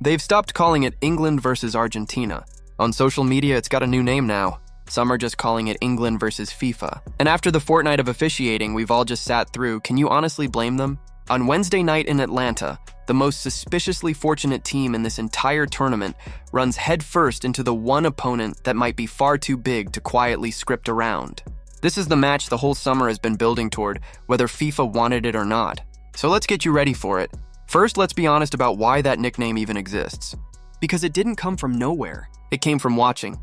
They've stopped calling it England versus Argentina. On social media, it's got a new name now. Some are just calling it England versus FIFA. And after the fortnight of officiating we've all just sat through, can you honestly blame them? On Wednesday night in Atlanta, the most suspiciously fortunate team in this entire tournament runs headfirst into the one opponent that might be far too big to quietly script around. This is the match the whole summer has been building toward, whether FIFA wanted it or not. So let's get you ready for it. First, let's be honest about why that nickname even exists. Because it didn't come from nowhere. It came from watching.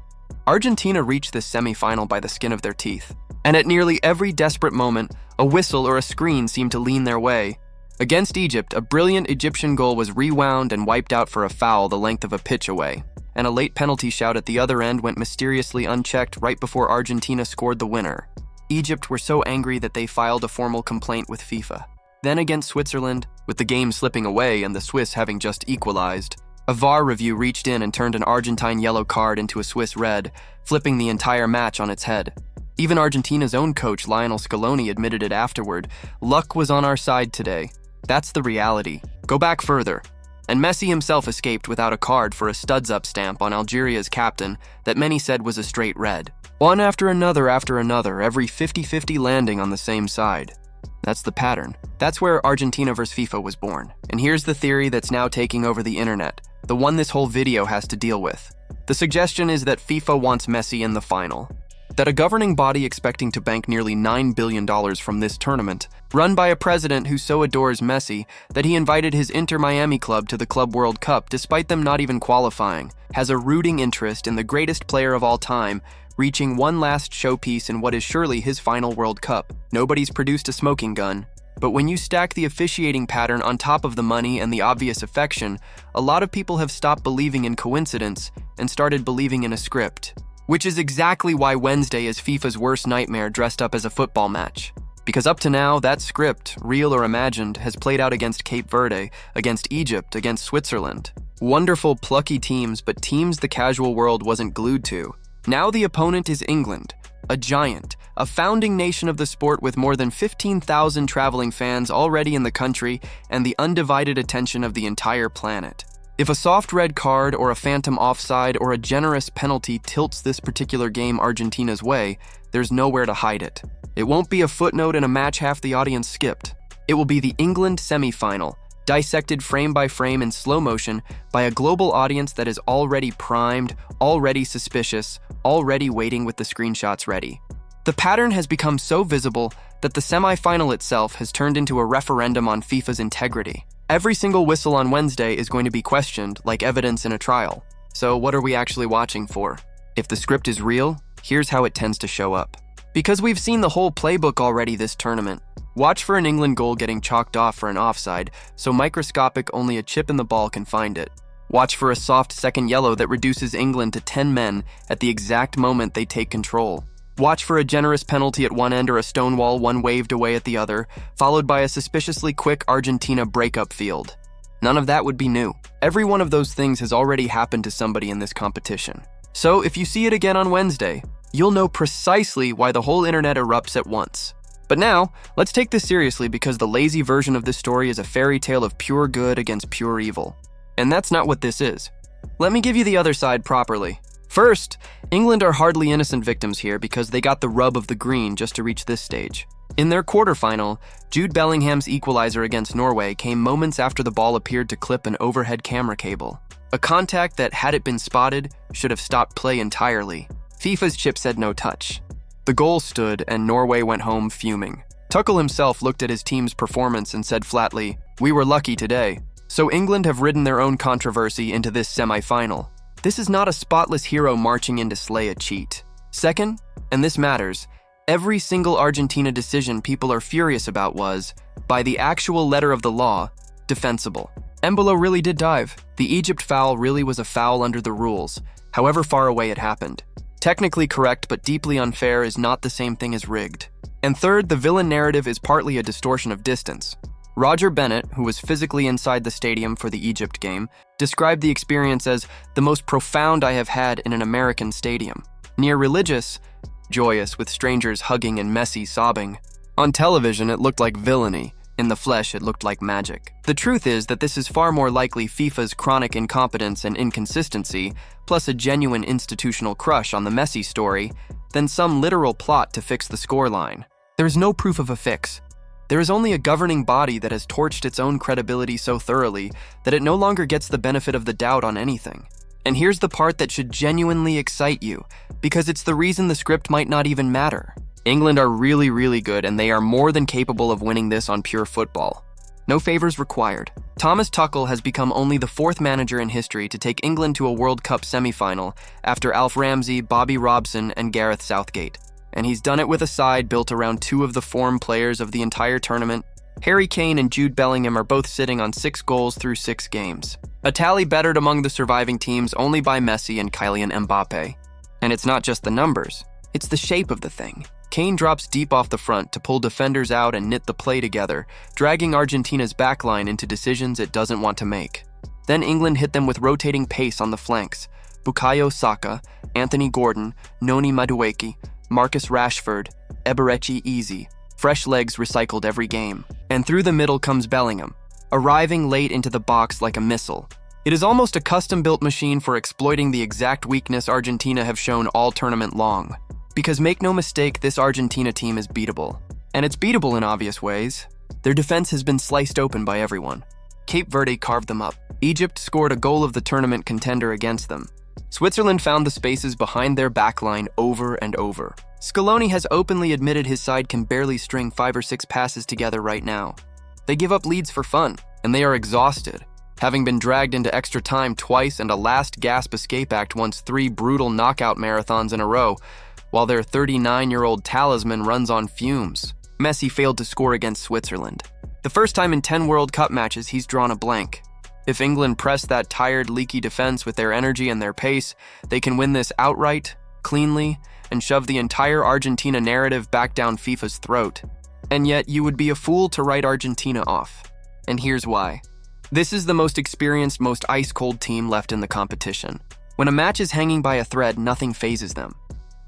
Argentina reached this semifinal by the skin of their teeth. And at nearly every desperate moment, a whistle or a screen seemed to lean their way. Against Egypt, a brilliant Egyptian goal was rewound and wiped out for a foul the length of a pitch away. And a late penalty shout at the other end went mysteriously unchecked right before Argentina scored the winner. Egypt were so angry that they filed a formal complaint with FIFA. Then against Switzerland, with the game slipping away and the Swiss having just equalized, a VAR review reached in and turned an Argentine yellow card into a Swiss red, flipping the entire match on its head. Even Argentina's own coach, Lionel Scaloni, admitted it afterward. Luck was on our side today. That's the reality. Go back further. And Messi himself escaped without a card for a studs-up stamp on Algeria's captain that many said was a straight red. One after another, every 50-50 landing on the same side. That's the pattern. That's where Argentina vs. FIFA was born. And here's the theory that's now taking over the internet, the one this whole video has to deal with. The suggestion is that FIFA wants Messi in the final. That a governing body expecting to bank nearly $9 billion from this tournament, run by a president who so adores Messi that he invited his Inter Miami club to the Club World Cup despite them not even qualifying, has a rooting interest in the greatest player of all time, reaching one last showpiece in what is surely his final World Cup. Nobody's produced a smoking gun. But when you stack the officiating pattern on top of the money and the obvious affection, a lot of people have stopped believing in coincidence and started believing in a script. Which is exactly why Wednesday is FIFA's worst nightmare dressed up as a football match. Because up to now, that script, real or imagined, has played out against Cape Verde, against Egypt, against Switzerland. Wonderful, plucky teams, but teams the casual world wasn't glued to. Now the opponent is England, a giant, a founding nation of the sport with more than 15,000 traveling fans already in the country and the undivided attention of the entire planet. If a soft red card or a phantom offside or a generous penalty tilts this particular game Argentina's way, there's nowhere to hide it. It won't be a footnote in a match half the audience skipped. It will be the England semi-final, dissected frame by frame in slow motion by a global audience that is already primed, already suspicious, already waiting with the screenshots ready. The pattern has become so visible that the semi-final itself has turned into a referendum on FIFA's integrity. Every single whistle on Wednesday is going to be questioned like evidence in a trial. So what are we actually watching for? If the script is real, here's how it tends to show up. Because we've seen the whole playbook already this tournament. Watch for an England goal getting chalked off for an offside, so microscopic only a chip in the ball can find it. Watch for a soft second yellow that reduces England to 10 men at the exact moment they take control. Watch for a generous penalty at one end or a stonewall one waved away at the other, followed by a suspiciously quick Argentina breakup field. None of that would be new. Every one of those things has already happened to somebody in this competition. So if you see it again on Wednesday, you'll know precisely why the whole internet erupts at once. But now, let's take this seriously because the lazy version of this story is a fairy tale of pure good against pure evil. And that's not what this is. Let me give you the other side properly. First, England are hardly innocent victims here because they got the rub of the green just to reach this stage. In their quarterfinal, Jude Bellingham's equalizer against Norway came moments after the ball appeared to clip an overhead camera cable. A contact that, had it been spotted, should have stopped play entirely. FIFA's chip said no touch. The goal stood and Norway went home fuming. Tuchel himself looked at his team's performance and said flatly, "We were lucky today." So England have ridden their own controversy into this semi-final. This is not a spotless hero marching in to slay a cheat. Second, and this matters, every single Argentina decision people are furious about was, by the actual letter of the law, defensible. Embolo really did dive. The Egypt foul really was a foul under the rules, however far away it happened. Technically correct but deeply unfair is not the same thing as rigged. And third, the villain narrative is partly a distortion of distance. Roger Bennett, who was physically inside the stadium for the Egypt game, described the experience as the most profound I have had in an American stadium. Near religious, joyous with strangers hugging and Messi sobbing. On television, it looked like villainy, In the flesh, it looked like magic. The truth is that this is far more likely FIFA's chronic incompetence and inconsistency, plus a genuine institutional crush on the Messi story, than some literal plot to fix the scoreline. There is no proof of a fix. There is only a governing body that has torched its own credibility so thoroughly that it no longer gets the benefit of the doubt on anything. And here's the part that should genuinely excite you, because it's the reason the script might not even matter. England are really, really good, and they are more than capable of winning this on pure football. No favors required. Thomas Tuchel has become only the fourth manager in history to take England to a World Cup semifinal after Alf Ramsey, Bobby Robson, and Gareth Southgate. And he's done it with a side built around two of the form players of the entire tournament. Harry Kane and Jude Bellingham are both sitting on 6 goals through 6 games. A tally bettered among the surviving teams only by Messi and Kylian Mbappe. And it's not just the numbers, it's the shape of the thing. Kane drops deep off the front to pull defenders out and knit the play together, dragging Argentina's backline into decisions it doesn't want to make. Then England hit them with rotating pace on the flanks. Bukayo Saka, Anthony Gordon, Noni Madueke, Marcus Rashford, Eberechi Eze. Fresh legs recycled every game. And through the middle comes Bellingham, arriving late into the box like a missile. It is almost a custom-built machine for exploiting the exact weakness Argentina have shown all tournament long. Because make no mistake, this Argentina team is beatable. And it's beatable in obvious ways. Their defense has been sliced open by everyone. Cape Verde carved them up. Egypt scored a goal of the tournament contender against them. Switzerland found the spaces behind their backline over and over. Scaloni has openly admitted his side can barely string 5 or 6 passes together right now. They give up leads for fun, and they are exhausted, having been dragged into extra time twice and a last-gasp escape act once 3 brutal knockout marathons in a row, while their 39-year-old talisman runs on fumes. Messi failed to score against Switzerland. The first time in 10 World Cup matches he's drawn a blank. If England press that tired, leaky defense with their energy and their pace, they can win this outright, cleanly, and shove the entire Argentina narrative back down FIFA's throat. And yet, you would be a fool to write Argentina off. And here's why. This is the most experienced, most ice-cold team left in the competition. When a match is hanging by a thread, nothing phases them.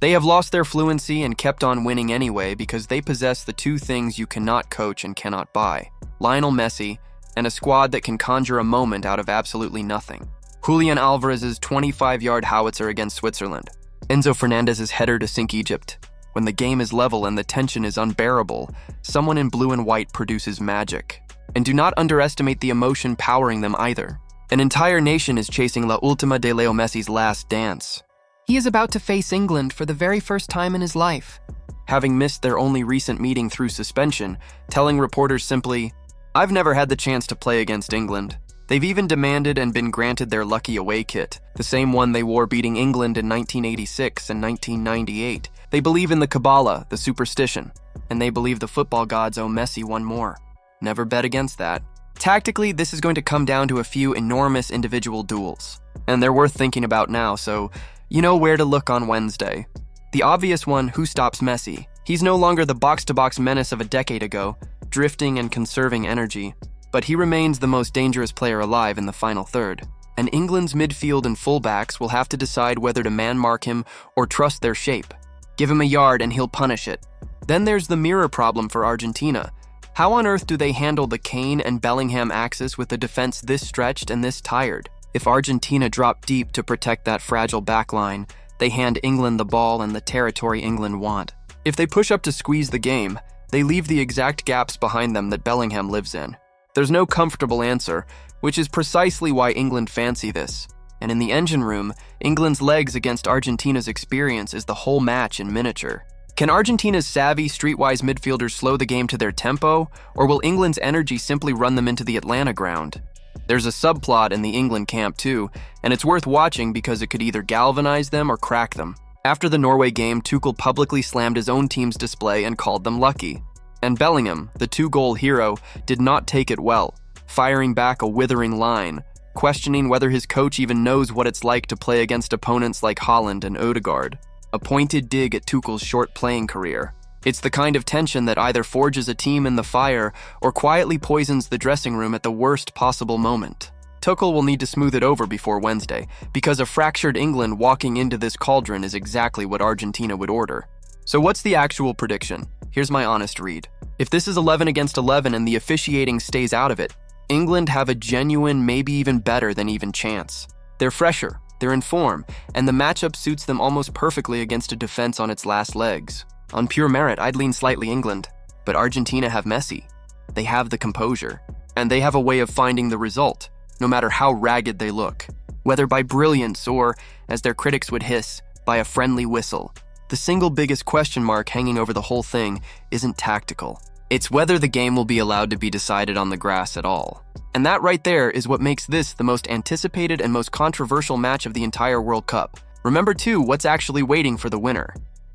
They have lost their fluency and kept on winning anyway because they possess the 2 things you cannot coach and cannot buy: Lionel Messi and a squad that can conjure a moment out of absolutely nothing. Julian Alvarez's 25-yard howitzer against Switzerland. Enzo Fernandez's header to sink Egypt. When the game is level and the tension is unbearable, someone in blue and white produces magic. And do not underestimate the emotion powering them either. An entire nation is chasing La Ultima de Leo Messi's last dance. He is about to face England for the very first time in his life. Having missed their only recent meeting through suspension, telling reporters simply, "I've never had the chance to play against England." They've even demanded and been granted their lucky away kit, the same one they wore beating England in 1986 and 1998. They believe in the Kabbalah, the superstition, and they believe the football gods owe Messi one more. Never bet against that. Tactically, this is going to come down to a few enormous individual duels, and they're worth thinking about now, so you know where to look on Wednesday. The obvious one: who stops Messi? He's no longer the box-to-box menace of a decade ago, drifting and conserving energy, but he remains the most dangerous player alive in the final third. And England's midfield and fullbacks will have to decide whether to man-mark him or trust their shape. Give him a yard and he'll punish it. Then there's the mirror problem for Argentina. How on earth do they handle the Kane and Bellingham axis with a defense this stretched and this tired? If Argentina drop deep to protect that fragile backline, they hand England the ball and the territory England want. If they push up to squeeze the game, they leave the exact gaps behind them that Bellingham lives in. There's no comfortable answer, which is precisely why England fancy this. And in the engine room, England's legs against Argentina's experience is the whole match in miniature. Can Argentina's savvy, streetwise midfielders slow the game to their tempo, or will England's energy simply run them into the Atlanta ground? There's a subplot in the England camp too, and it's worth watching because it could either galvanize them or crack them. After the Norway game, Tuchel publicly slammed his own team's display and called them lucky. And Bellingham, the 2-goal hero, did not take it well, firing back a withering line, questioning whether his coach even knows what it's like to play against opponents like Haaland and Odegaard. A pointed dig at Tuchel's short playing career. It's the kind of tension that either forges a team in the fire or quietly poisons the dressing room at the worst possible moment. Tuchel will need to smooth it over before Wednesday, because a fractured England walking into this cauldron is exactly what Argentina would order. So what's the actual prediction? Here's my honest read. If this is 11 against 11 and the officiating stays out of it, England have a genuine, maybe even better than even chance. They're fresher, they're in form, and the matchup suits them almost perfectly against a defense on its last legs. On pure merit, I'd lean slightly England, but Argentina have Messi. They have the composure, and they have a way of finding the result, no matter how ragged they look. Whether by brilliance or, as their critics would hiss, by a friendly whistle. The single biggest question mark hanging over the whole thing isn't tactical. It's whether the game will be allowed to be decided on the grass at all. And that right there is what makes this the most anticipated and most controversial match of the entire World Cup. Remember too, what's actually waiting for the winner.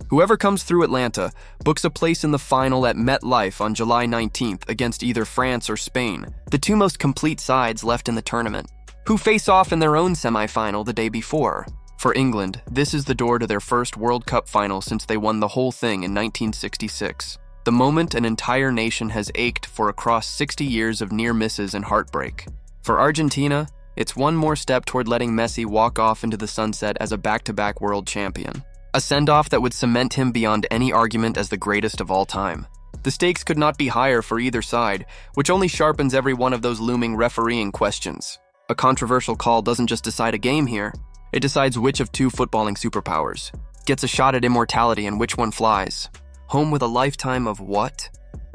Whoever comes through Atlanta books a place in the final at MetLife on July 19th against either France or Spain, the two most complete sides left in the tournament, who face off in their own semifinal the day before. For England, this is the door to their first World Cup final since they won the whole thing in 1966. The moment an entire nation has ached for across 60 years of near misses and heartbreak. For Argentina, it's one more step toward letting Messi walk off into the sunset as a back-to-back world champion. A send-off that would cement him beyond any argument as the greatest of all time. The stakes could not be higher for either side, which only sharpens every one of those looming refereeing questions. A controversial call doesn't just decide a game here, it decides which of two footballing superpowers gets a shot at immortality and which one flies. Home with a lifetime of what?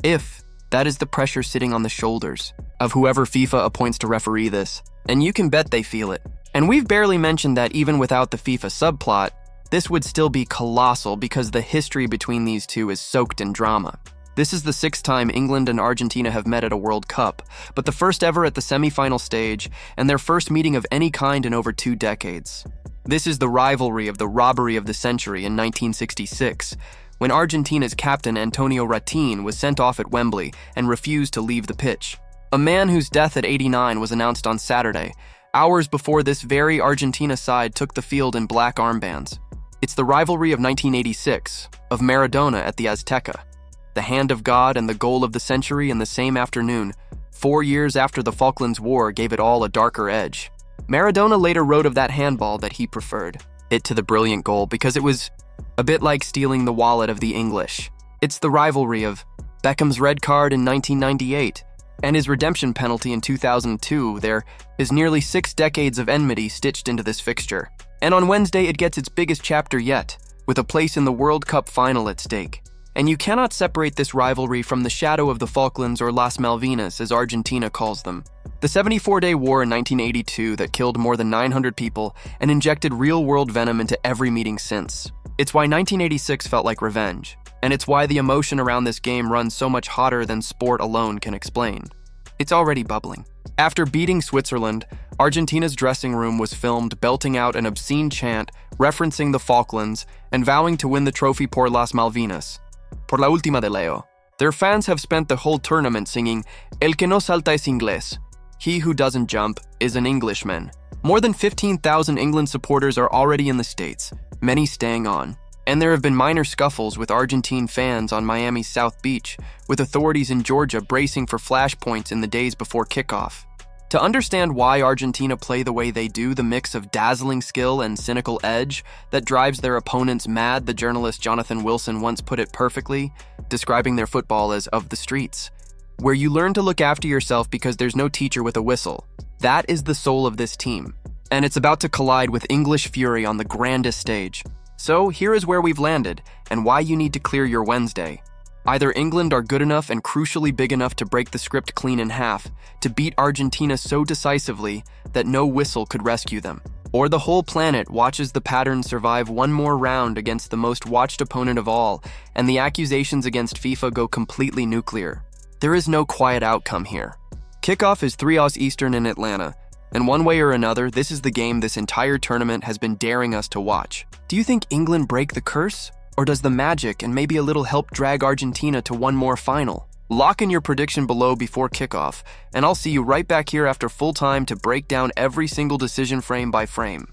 If. That is the pressure sitting on the shoulders of whoever FIFA appoints to referee this, and you can bet they feel it. And we've barely mentioned that even without the FIFA subplot, this would still be colossal because the history between these two is soaked in drama. This is the 6th time England and Argentina have met at a World Cup, but the first ever at the semi-final stage, and their first meeting of any kind in over 2 decades. This is the rivalry of the robbery of the century in 1966, when Argentina's captain Antonio Ratin was sent off at Wembley and refused to leave the pitch. A man whose death at 89 was announced on Saturday, hours before this very Argentina side took the field in black armbands. It's the rivalry of 1986, of Maradona at the Azteca. The hand of God and the goal of the century in the same afternoon, 4 years after the Falklands War gave it all a darker edge. Maradona later wrote of that handball that he preferred it to the brilliant goal because it was a bit like stealing the wallet of the English. It's the rivalry of Beckham's red card in 1998 and his redemption penalty in 2002. There is nearly 6 decades of enmity stitched into this fixture. And on Wednesday, it gets its biggest chapter yet, with a place in the World Cup final at stake. And you cannot separate this rivalry from the shadow of the Falklands, or Las Malvinas, as Argentina calls them. The 74-day war in 1982 that killed more than 900 people and injected real-world venom into every meeting since. It's why 1986 felt like revenge, and it's why the emotion around this game runs so much hotter than sport alone can explain. It's already bubbling. After beating Switzerland, Argentina's dressing room was filmed belting out an obscene chant referencing the Falklands and vowing to win the trophy por las Malvinas. Por la última de Leo. Their fans have spent the whole tournament singing, El que no salta es inglés. He who doesn't jump is an Englishman. More than 15,000 England supporters are already in the States, many staying on. And there have been minor scuffles with Argentine fans on Miami's South Beach, with authorities in Georgia bracing for flashpoints in the days before kickoff. To understand why Argentina play the way they do, the mix of dazzling skill and cynical edge that drives their opponents mad, the journalist Jonathan Wilson once put it perfectly, describing their football as of the streets, where you learn to look after yourself because there's no teacher with a whistle. That is the soul of this team, and it's about to collide with English fury on the grandest stage. So here is where we've landed, and why you need to clear your Wednesday. Either England are good enough and crucially big enough to break the script clean in half, to beat Argentina so decisively that no whistle could rescue them, or the whole planet watches the pattern survive one more round against the most watched opponent of all, and the accusations against FIFA go completely nuclear. There is no quiet outcome here. Kickoff is 3 Oz Eastern in Atlanta, and one way or another, this is the game this entire tournament has been daring us to watch. Do you think England break the curse? Or does the magic and maybe a little help drag Argentina to one more final? Lock in your prediction below before kickoff, and I'll see you right back here after full time to break down every single decision frame by frame.